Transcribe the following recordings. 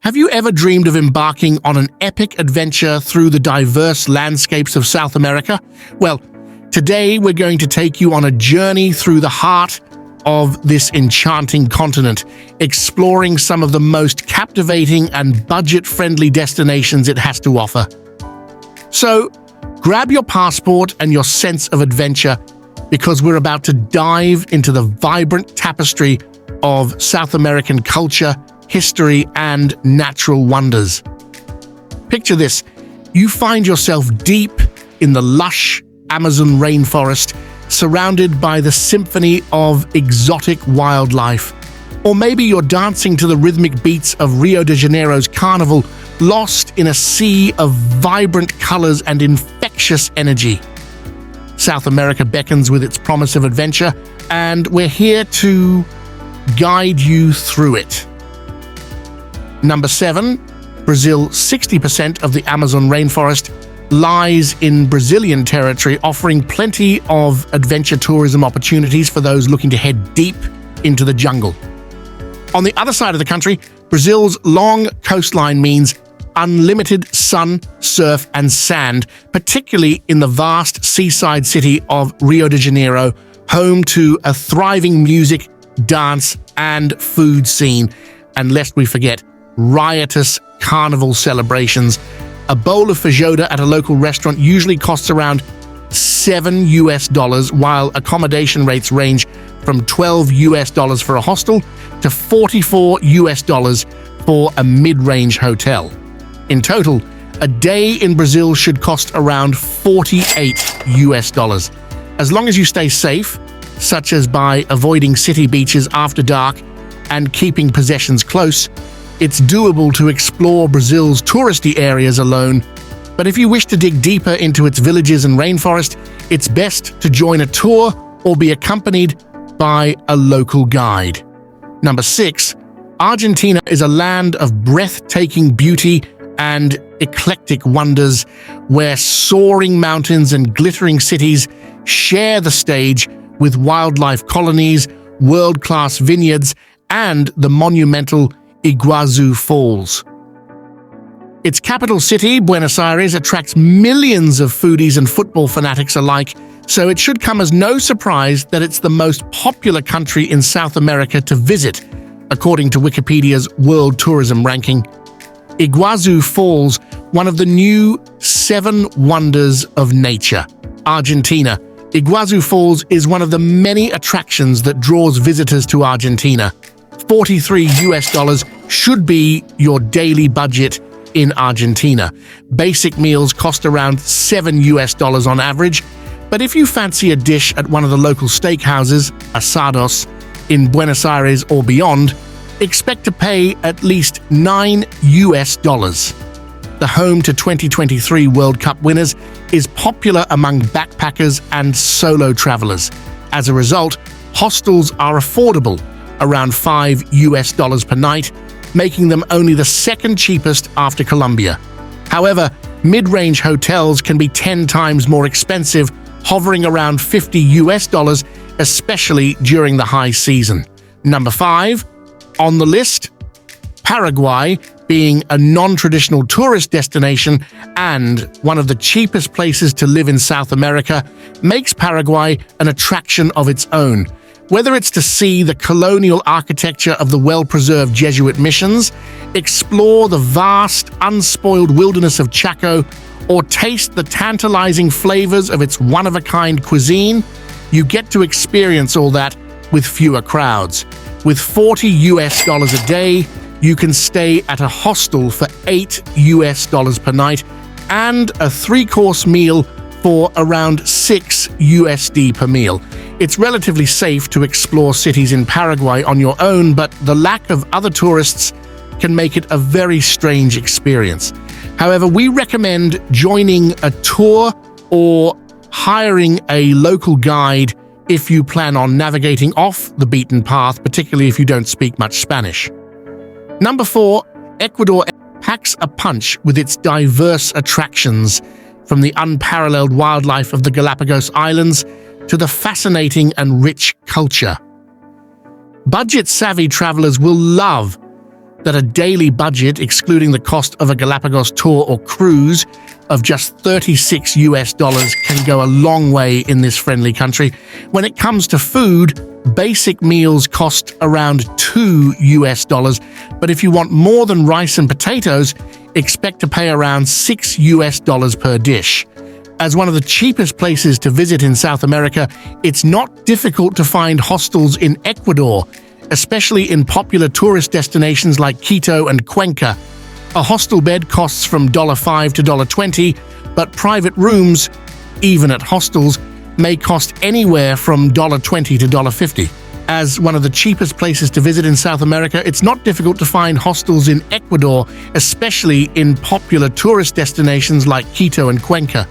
Have you ever dreamed of embarking on an epic adventure through the diverse landscapes of South America? Well, today we're going to take you on a journey through the heart of this enchanting continent, exploring some of the most captivating and budget-friendly destinations it has to offer. So, grab your passport and your sense of adventure, because we're about to dive into the vibrant tapestry of South American culture, history, and natural wonders. Picture this: you find yourself deep in the lush Amazon rainforest, surrounded by the symphony of exotic wildlife. Or maybe you're dancing to the rhythmic beats of Rio de Janeiro's carnival, lost in a sea of vibrant colors and infectious energy. South America beckons with its promise of adventure, and we're here to guide you through it. Number 7. Brazil. 60% of the Amazon rainforest lies in Brazilian territory, offering plenty of adventure tourism opportunities for those looking to head deep into the jungle. On the other side of the country, Brazil's long coastline means unlimited sun, surf, and sand, particularly in the vast seaside city of Rio de Janeiro, home to a thriving music, dance, and food scene. And lest we forget, riotous carnival celebrations. A bowl of feijoada at a local restaurant usually costs around $7, while accommodation rates range from $12 for a hostel to $44 for a mid-range hotel. In total, a day in Brazil should cost around $48. As long as you stay safe, such as by avoiding city beaches after dark and keeping possessions close, it's doable to explore Brazil's touristy areas alone. But if you wish to dig deeper into its villages and rainforest, it's best to join a tour or be accompanied by a local guide. Number 6. Argentina is a land of breathtaking beauty and eclectic wonders, where soaring mountains and glittering cities share the stage with wildlife colonies, world-class vineyards, and the monumental Iguazu Falls. Its capital city, Buenos Aires, attracts millions of foodies and football fanatics alike, so it should come as no surprise that it's the most popular country in South America to visit, according to Wikipedia's World Tourism Ranking. Iguazu Falls, one of the new 7 wonders of nature. Argentina. Iguazu Falls is one of the many attractions that draws visitors to Argentina. $43 should be your daily budget in Argentina. Basic meals cost around $7 on average, but if you fancy a dish at one of the local steakhouses, asados, in Buenos Aires or beyond, expect to pay at least $9. The home to 2023 World Cup winners is popular among backpackers and solo travelers. As a result, hostels are affordable, around $5 per night, making them only the second cheapest after Colombia. However, mid-range hotels can be 10 times more expensive, hovering around $50, especially during the high season. Number 5 on the list, Paraguay. Being a non-traditional tourist destination and one of the cheapest places to live in South America, makes Paraguay an attraction of its own. Whether it's to see the colonial architecture of the well-preserved Jesuit missions, explore the vast, unspoiled wilderness of Chaco, or taste the tantalizing flavors of its one-of-a-kind cuisine, you get to experience all that with fewer crowds. With $40 a day, you can stay at a hostel for $8 per night and a 3-course meal for around $6 per meal. It's relatively safe to explore cities in Paraguay on your own, but the lack of other tourists can make it a very strange experience. However, we recommend joining a tour or hiring a local guide if you plan on navigating off the beaten path, particularly if you don't speak much Spanish. Number 4, Ecuador packs a punch with its diverse attractions, from the unparalleled wildlife of the Galapagos Islands to the fascinating and rich culture. Budget-savvy travelers will love that a daily budget, excluding the cost of a Galapagos tour or cruise, of just $36 can go a long way in this friendly country. When it comes to food, basic meals cost around $2, but if you want more than rice and potatoes, expect to pay around $6 per dish. As one of the cheapest places to visit in South America, it's not difficult to find hostels in Ecuador, especially in popular tourist destinations like Quito and Cuenca. A hostel bed costs from $5 to $20, but private rooms, even at hostels, may cost anywhere from $20 to $50. As one of the cheapest places to visit in South America, it's not difficult to find hostels in Ecuador, especially in popular tourist destinations like Quito and Cuenca.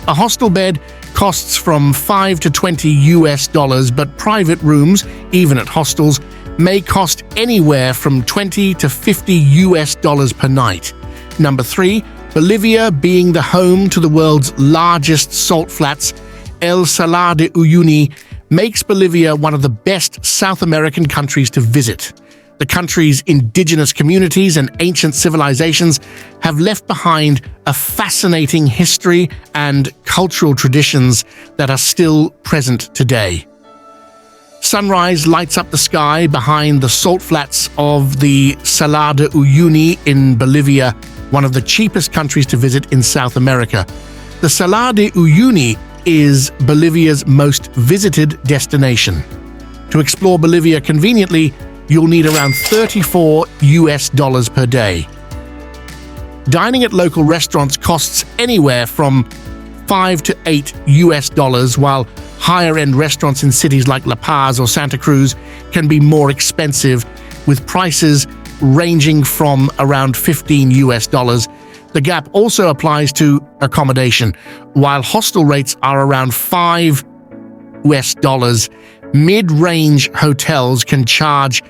A hostel bed costs from $5 to $20, but private rooms, even at hostels, may cost anywhere from $20 to $50 per night. Number 3, Bolivia, being the home to the world's largest salt flats, El Salar de Uyuni, makes Bolivia one of the best South American countries to visit. The country's indigenous communities and ancient civilizations have left behind a fascinating history and cultural traditions that are still present today. Sunrise lights up the sky behind the salt flats of the Salar de Uyuni in Bolivia, one of the cheapest countries to visit in South America. The Salar de Uyuni is Bolivia's most visited destination. To explore Bolivia conveniently, you'll need around $34 per day. Dining at local restaurants costs anywhere from $5 to $8, while higher-end restaurants in cities like La Paz or Santa Cruz can be more expensive, with prices ranging from around $15. The gap also applies to accommodation. While hostel rates are around $5, mid-range hotels can charge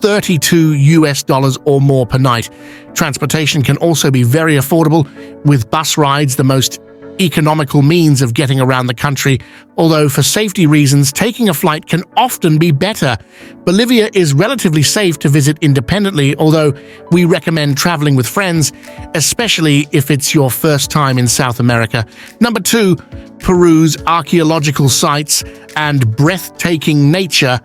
$32 or more per night. Transportation can also be very affordable, with bus rides the most economical means of getting around the country, although for safety reasons, taking a flight can often be better. Bolivia is relatively safe to visit independently, although we recommend traveling with friends, especially if it's your first time in South America. Number 2, Peru's archaeological sites and breathtaking nature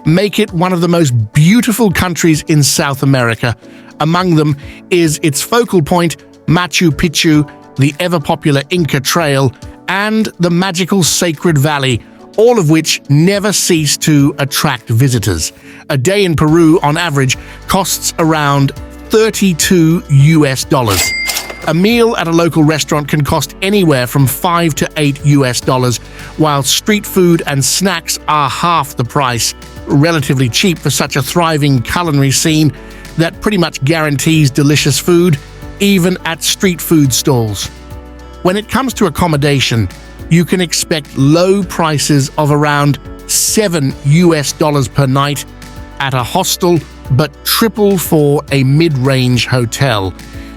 make it one of the most beautiful countries in South America. Among them is its focal point, Machu Picchu, the ever-popular Inca Trail, and the magical Sacred Valley, all of which never cease to attract visitors. A day in Peru, on average, costs around $32. A meal at a local restaurant can cost anywhere from $5 to $8, while street food and snacks are half the price, relatively cheap for such a thriving culinary scene that pretty much guarantees delicious food, even at street food stalls. When it comes to accommodation, you can expect low prices of around $7 per night at a hostel, but triple for a mid-range hotel.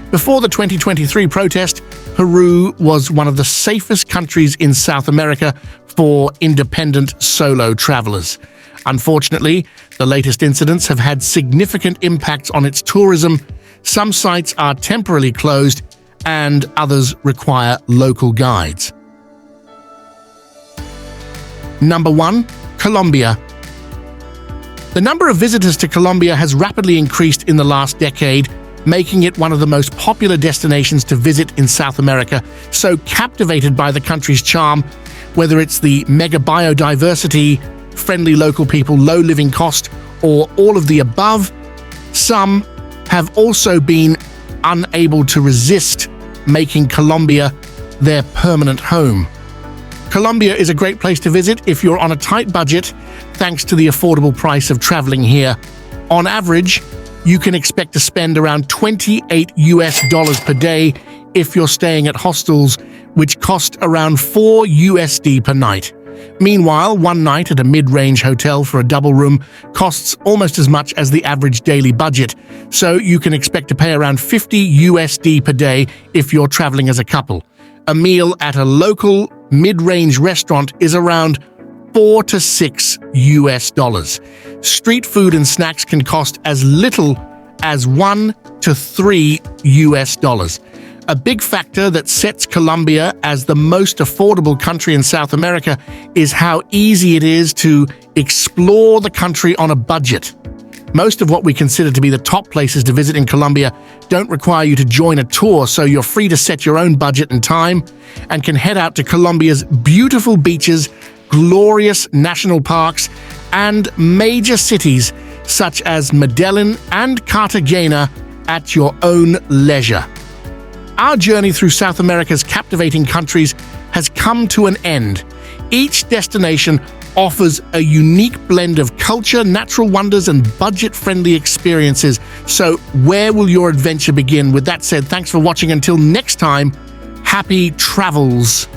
Before the 2023 protest, Peru was one of the safest countries in South America for independent solo travelers. Unfortunately, the latest incidents have had significant impacts on its tourism. Some sites are temporarily closed, and others require local guides. Number 1, Colombia. The number of visitors to Colombia has rapidly increased in the last decade, making it one of the most popular destinations to visit in South America. So captivated by the country's charm, whether it's the mega biodiversity, friendly local people, low living cost, or all of the above, some have also been unable to resist making Colombia their permanent home. Colombia is a great place to visit if you're on a tight budget, thanks to the affordable price of traveling here. On average, you can expect to spend around $28 per day if you're staying at hostels, which cost around $4 per night. Meanwhile, one night at a mid-range hotel for a double room costs almost as much as the average daily budget, so you can expect to pay around $50 per day if you're traveling as a couple. A meal at a local mid-range restaurant is around $4 to $6. Street food and snacks can cost as little as $1 to $3. A big factor that sets Colombia as the most affordable country in South America is how easy it is to explore the country on a budget. Most of what we consider to be the top places to visit in Colombia don't require you to join a tour, so you're free to set your own budget and time and can head out to Colombia's beautiful beaches, glorious national parks, and major cities such as Medellin and Cartagena at your own leisure. Our journey through South America's captivating countries has come to an end. Each destination offers a unique blend of culture, natural wonders, and budget-friendly experiences. So where will your adventure begin? With that said, thanks for watching. Until next time, happy travels.